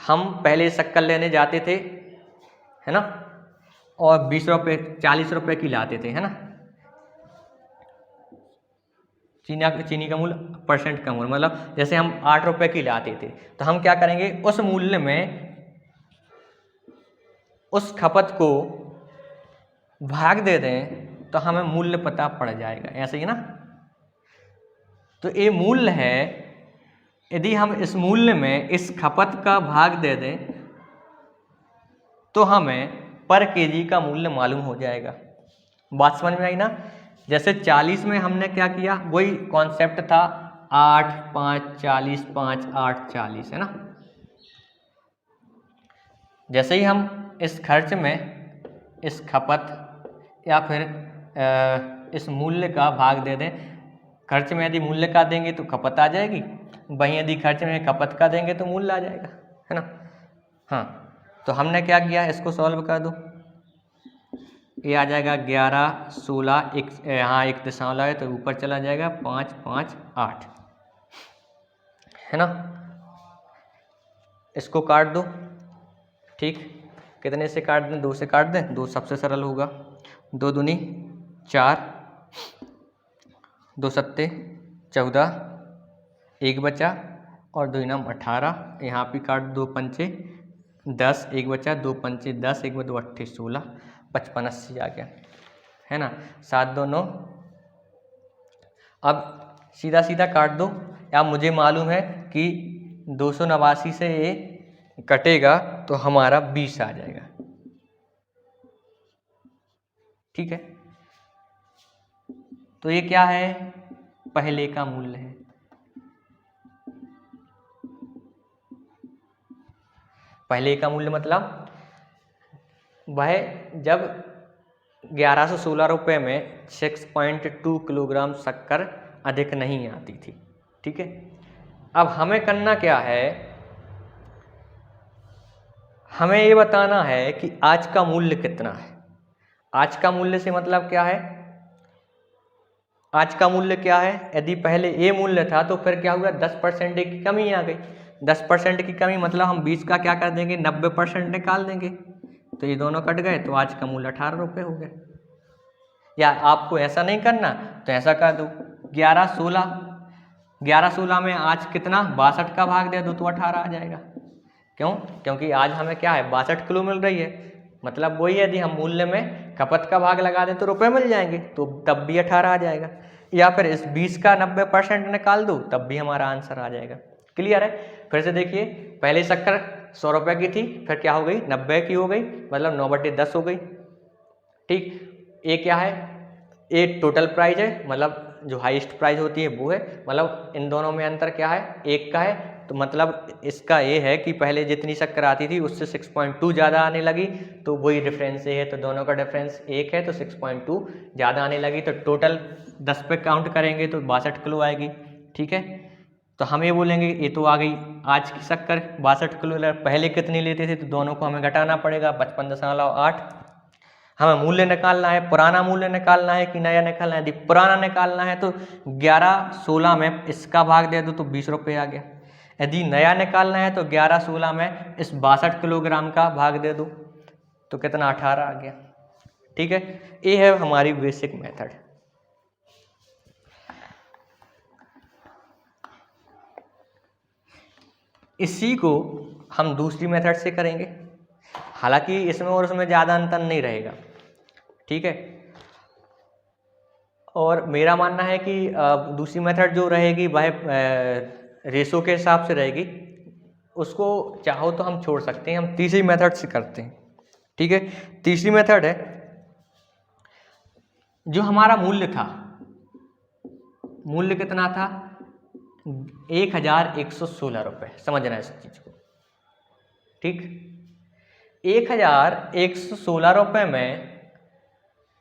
हम पहले शक्कर लेने जाते थे, है ना, और 20 रुपये 40 रुपये की लाते थे, है ना। चीनी का मूल्य परसेंट का मूल्य, मतलब जैसे हम 8 रुपये की लाते थे, तो हम क्या करेंगे, उस मूल्य में उस खपत को भाग दे दें तो हमें मूल्य पता पड़ जाएगा। ऐसे ही ना। तो ये मूल्य है, यदि हम इस मूल्य में इस खपत का भाग दे दें तो हमें पर केजी का मूल्य मालूम हो जाएगा। बात समझ में आई ना। जैसे 40 में हमने क्या किया, वही कॉन्सेप्ट था, 8 5 40 5 8 40, है ना। जैसे ही हम इस खर्च में इस खपत या फिर इस मूल्य का भाग दे दें, खर्च में यदि मूल्य का देंगे तो खपत आ जाएगी, वहीं यदि खर्च में खपत का देंगे तो मूल्य आ जाएगा, है ना। हाँ, तो हमने क्या किया, इसको सॉल्व कर दो। ये आ जाएगा 11, 16, यहाँ 1 दशमलव है तो ऊपर चला जाएगा 5, 5, 8, है ना। इसको काट दो, ठीक। कितने से काट दें, 2 से काट दें, 2 सबसे सरल होगा। 2 दूनी 4, 2 सत्ते 14, 1 बचा और 2 नम 18। यहाँ भी काट, 2 पंचे 10, 1 बचा, 2 पंचे 10, 1 2 8 16, 55 80 आ गया, है ना। 7 2 9। अब सीधा सीधा काट दो। या मुझे मालूम है कि 289 से ये कटेगा तो हमारा 20 आ जाएगा, ठीक है। तो ये क्या है, पहले का मूल्य है। पहले का मूल्य मतलब वह जब 1116 रुपये में 6.2 किलोग्राम शक्कर अधिक नहीं आती थी, ठीक है। अब हमें करना क्या है, हमें ये बताना है कि आज का मूल्य कितना है। आज का मूल्य से मतलब क्या है, आज का मूल्य क्या है, यदि पहले ये मूल्य था तो फिर क्या हुआ, 10% की कमी आ गई। 10% की कमी मतलब हम 20 का क्या कर देंगे, 90% निकाल देंगे, तो ये दोनों कट गए तो आज का मूल्य 18 रुपये हो गया। या आपको ऐसा नहीं करना तो ऐसा कर दो, 11 16 में आज कितना, 62 का भाग दे दो तो 18 आ जाएगा। क्यों, क्योंकि आज हमें क्या है, 62 किलो मिल रही है, मतलब वही यदि हम मूल्य में खपत का भाग लगा दें तो रुपए मिल जाएंगे, तो तब भी 18 आ जाएगा। या फिर इस 20 का 90% निकाल दो तब भी हमारा आंसर आ जाएगा। क्लियर है। फिर से देखिए, पहले शक्कर 100 रुपये की थी, फिर क्या हो गई, 90 की हो गई, मतलब 9/10 हो गई, ठीक। ये क्या है, ये टोटल प्राइस है, मतलब जो हाईएस्ट प्राइस होती है वो है, मतलब इन दोनों में अंतर क्या है, 1 का है, तो मतलब इसका ये है कि पहले जितनी शक्कर आती थी उससे 6.2 ज़्यादा आने लगी, तो वही डिफरेंस है, तो दोनों का डिफरेंस 1 है, तो 6.2 ज़्यादा आने लगी, तो टोटल 10 पे काउंट करेंगे तो 62 किलो आएगी, ठीक है। तो हम ये बोलेंगे ये तो आ गई आज की शक्कर 62 किलो, पहले कितनी लेते थे, तो दोनों को हमें घटाना पड़ेगा, 55.8। हमें मूल्य निकालना है, पुराना मूल्य निकालना है कि नया निकालना है। यदि पुराना निकालना है तो 11 16 में इसका भाग दे दो तो 20 रुपये आ गया। यदि नया निकालना है तो 11 16 में इस 62 किलोग्राम का भाग दे दो तो कितना, 18 आ गया, ठीक है। ये है हमारी बेसिक मेथड। इसी को हम दूसरी मेथड से करेंगे, हालांकि इसमें और उसमें ज़्यादा अंतर नहीं रहेगा, ठीक है। और मेरा मानना है कि दूसरी मेथड जो रहेगी वह रेशो के हिसाब से रहेगी, उसको चाहो तो हम छोड़ सकते हैं, हम तीसरी मेथड से करते हैं, ठीक है। तीसरी मेथड है, जो हमारा मूल्य था, मूल्य कितना था, 1116 रुपये, समझना है इस चीज को, ठीक। 1116 रुपये में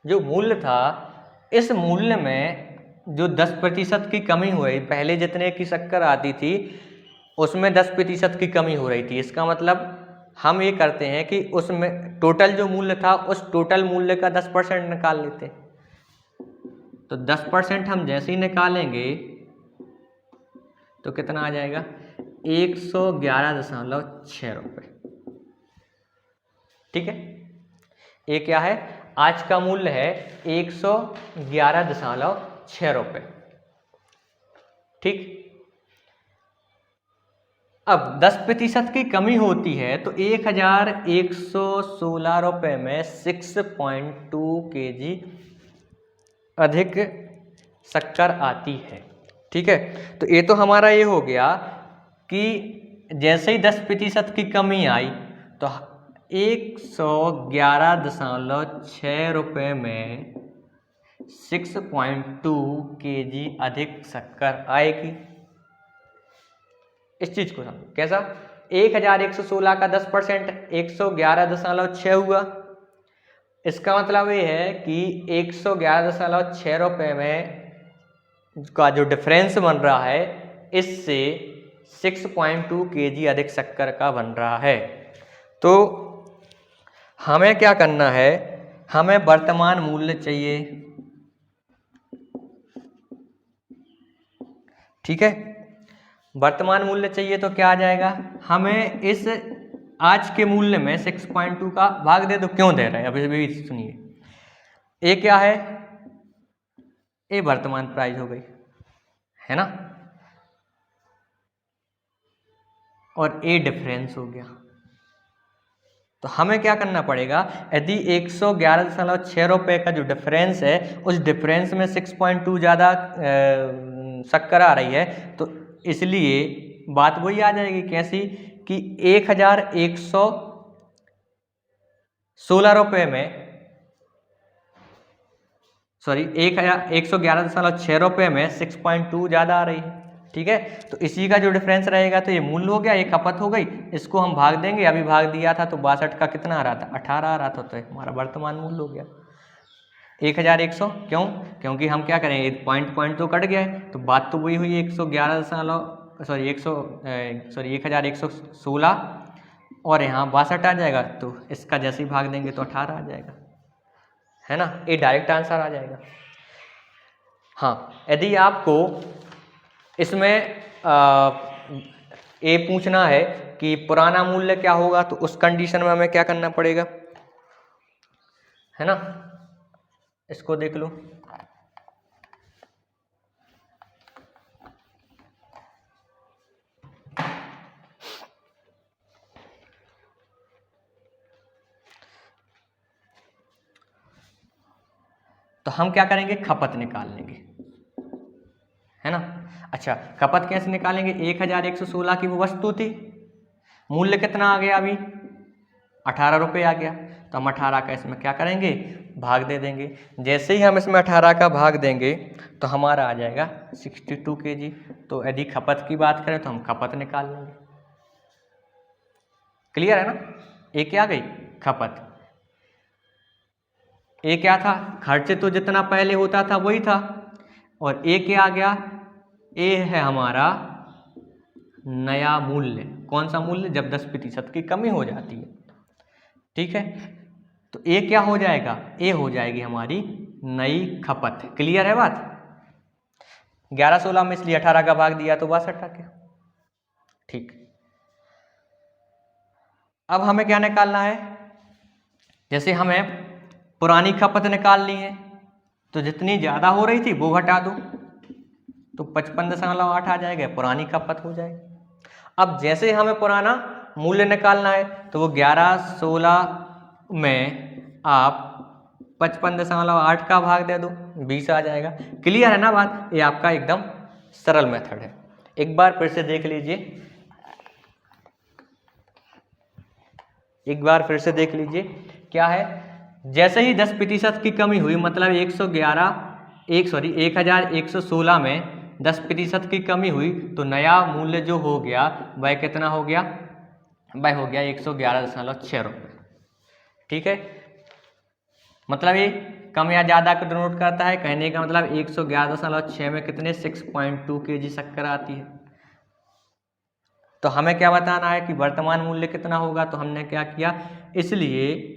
जो मूल्य था, इस मूल्य में जो 10% की कमी हो रही, पहले जितने की शक्कर आती थी उसमें 10% की कमी हो रही थी। इसका मतलब हम ये करते हैं कि उसमें टोटल जो मूल्य था उस टोटल मूल्य का 10% निकाल लेते हैं। तो 10% हम जैसे ही निकालेंगे तो कितना आ जाएगा, 111.6 रुपये, ठीक है। ये क्या है, आज का मूल्य है 111.6 रुपये, ठीक। अब 10% की कमी होती है तो 1116 रुपये में 6.2 kg अधिक शक्कर आती है, ठीक है। तो ये तो हमारा ये हो गया कि जैसे ही 10% की कमी आई तो 111.6 रुपये में 6.2 kg अधिक शक्कर आएगी। इस चीज को समझो कैसा, 1116 का 10% 111.6 हुआ। इसका मतलब ये है कि 111.6 रुपये में का जो डिफरेंस बन रहा है, इससे 6.2 kg अधिक शक्कर का बन रहा है। तो हमें क्या करना है, हमें वर्तमान मूल्य चाहिए, ठीक है। वर्तमान मूल्य चाहिए तो क्या आ जाएगा, हमें इस आज के मूल्य में 6.2 का भाग दे दो। क्यों दे रहे हैं अभी भी सुनिए। ए क्या है, ए वर्तमान प्राइस हो गई है ना, और ए डिफरेंस हो गया। तो हमें क्या करना पड़ेगा, यदि 111.6 रुपये का जो डिफरेंस है उस डिफरेंस में 6.2 ज़्यादा शक्कर आ रही है, तो इसलिए बात वही आ जाएगी कैसी कि 1116 रुपये में, सॉरी 111.6 रुपये में 6.2 ज़्यादा आ रही है, ठीक है। तो इसी का जो डिफरेंस रहेगा तो ये मूल्य हो गया, ये खपत हो गई, इसको हम भाग देंगे। अभी भाग दिया था तो 62 का कितना आ रहा था, 18 आ रहा था, तो हमारा वर्तमान मूल्य हो गया 1100। क्यों, क्योंकि हम क्या करेंगे, पॉइंट तो कट गया है, तो बात तो वही हुई 1116 और यहाँ 62 आ जाएगा, तो इसका जैसे ही भाग देंगे तो 18 आ जाएगा, है ना, ये डायरेक्ट आंसर आ जाएगा। हाँ, यदि आपको इसमें ये पूछना है कि पुराना मूल्य क्या होगा, तो उस कंडीशन में हमें क्या करना पड़ेगा, है ना, इसको देख लो। तो हम क्या करेंगे, खपत निकाल लेंगे, है ना। अच्छा, खपत कैसे निकालेंगे, 1116 की वो वस्तु थी, मूल्य कितना आ गया अभी 18 रुपये आ गया, तो हम 18 का इसमें क्या करेंगे, भाग दे देंगे। जैसे ही हम इसमें 18 का भाग देंगे तो हमारा आ जाएगा 62 kg। तो यदि खपत की बात करें तो हम खपत निकाल लेंगे। क्लियर है ना, ये क्या आ गई खपत, ए क्या था, खर्च तो जितना पहले होता था वही था, और ए क्या आ गया, ए है हमारा नया मूल्य। कौन सा मूल्य, जब 10% की कमी हो जाती है, ठीक है। तो ए क्या हो जाएगा, ए हो जाएगी हमारी नई खपत। क्लियर है बात, 1116 में इसलिए 18 का भाग दिया तो 62 आ गया, ठीक। अब हमें क्या निकालना है, जैसे हमें पुरानी खपत निकाल ली है, तो जितनी ज़्यादा हो रही थी वो घटा दो, तो 55.8 आ जाएगा, पुरानी खपत हो जाएगी। अब जैसे हमें पुराना मूल्य निकालना है तो वो 1116 में आप 55.8 का भाग दे दो, 20 आ जाएगा। क्लियर है ना बात, ये आपका एकदम सरल मेथड है। एक बार फिर से देख लीजिए, एक बार फिर से देख लीजिए क्या है, जैसे ही 10% की कमी हुई, मतलब 1116 में 10% की कमी हुई, तो नया मूल्य जो हो गया वह कितना हो गया, वह हो गया 111.6 रुपये, ठीक है। मतलब ये कम या ज़्यादा को डिनोट करता है, कहने का मतलब 111.6 में कितने 6.2 kg शक्कर आती है। तो हमें क्या बताना है कि वर्तमान मूल्य कितना होगा, तो हमने क्या किया, इसलिए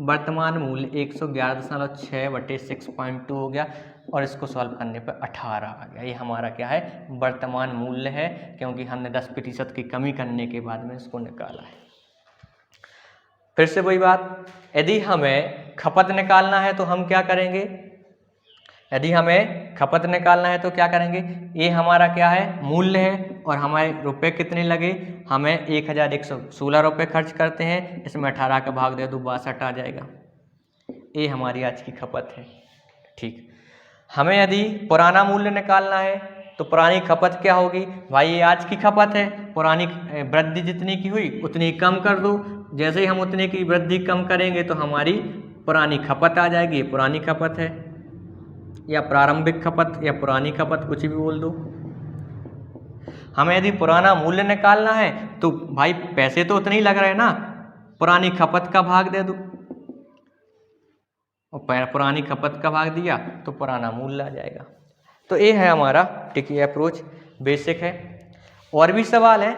वर्तमान मूल्य 111.6 बटे 6.2 हो गया, और इसको सॉल्व करने पर 18 आ गया। ये हमारा क्या है, वर्तमान मूल्य है, क्योंकि हमने 10% की कमी करने के बाद में इसको निकाला है। फिर से वही बात, यदि हमें खपत निकालना है तो हम क्या करेंगे, यदि हमें खपत निकालना है तो क्या करेंगे, ये हमारा क्या है, मूल्य है, और हमारे रुपए कितने लगे, हमें 1116 रुपये खर्च करते हैं, इसमें 18 का भाग दे दो 62 आ जाएगा। ये हमारी आज की खपत है, ठीक। हमें यदि पुराना मूल्य निकालना है तो पुरानी खपत क्या होगी, भाई ये आज की खपत है, पुरानी वृद्धि जितनी की हुई उतनी कम कर दो। जैसे ही हम उतने की वृद्धि कम करेंगे तो हमारी पुरानी खपत आ जाएगी। पुरानी खपत है, या प्रारंभिक खपत, या पुरानी खपत, कुछ भी बोल दो। हमें यदि पुराना मूल्य निकालना है तो भाई पैसे तो उतने ही लग रहे हैं ना, पुरानी खपत का भाग दे दो, और पुरानी खपत का भाग दिया तो पुराना मूल्य आ जाएगा। तो ये है हमारा टिकी अप्रोच, बेसिक है। और भी सवाल हैं,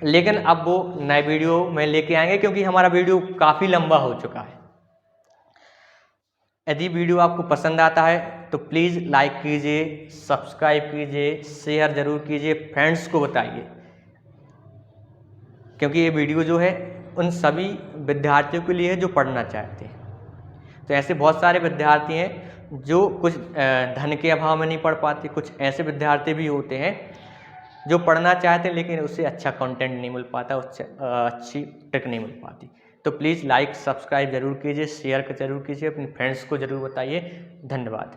लेकिन अब वो नए वीडियो में लेके आएंगे क्योंकि हमारा वीडियो काफ़ी लंबा हो चुका है। यदि वीडियो आपको पसंद आता है तो प्लीज़ लाइक कीजिए, सब्सक्राइब कीजिए, शेयर ज़रूर कीजिए, फ्रेंड्स को बताइए, क्योंकि ये वीडियो जो है उन सभी विद्यार्थियों के लिए है जो पढ़ना चाहते हैं। तो ऐसे बहुत सारे विद्यार्थी हैं जो कुछ धन के अभाव में नहीं पढ़ पाते, कुछ ऐसे विद्यार्थी भी होते हैं जो पढ़ना चाहते हैं लेकिन उससे अच्छा कंटेंट नहीं मिल पाता, उससे अच्छी ट्रिक नहीं मिल पाती। तो प्लीज़ लाइक सब्सक्राइब ज़रूर कीजिए, शेयर ज़रूर कीजिए, अपने फ्रेंड्स को ज़रूर बताइए। धन्यवाद।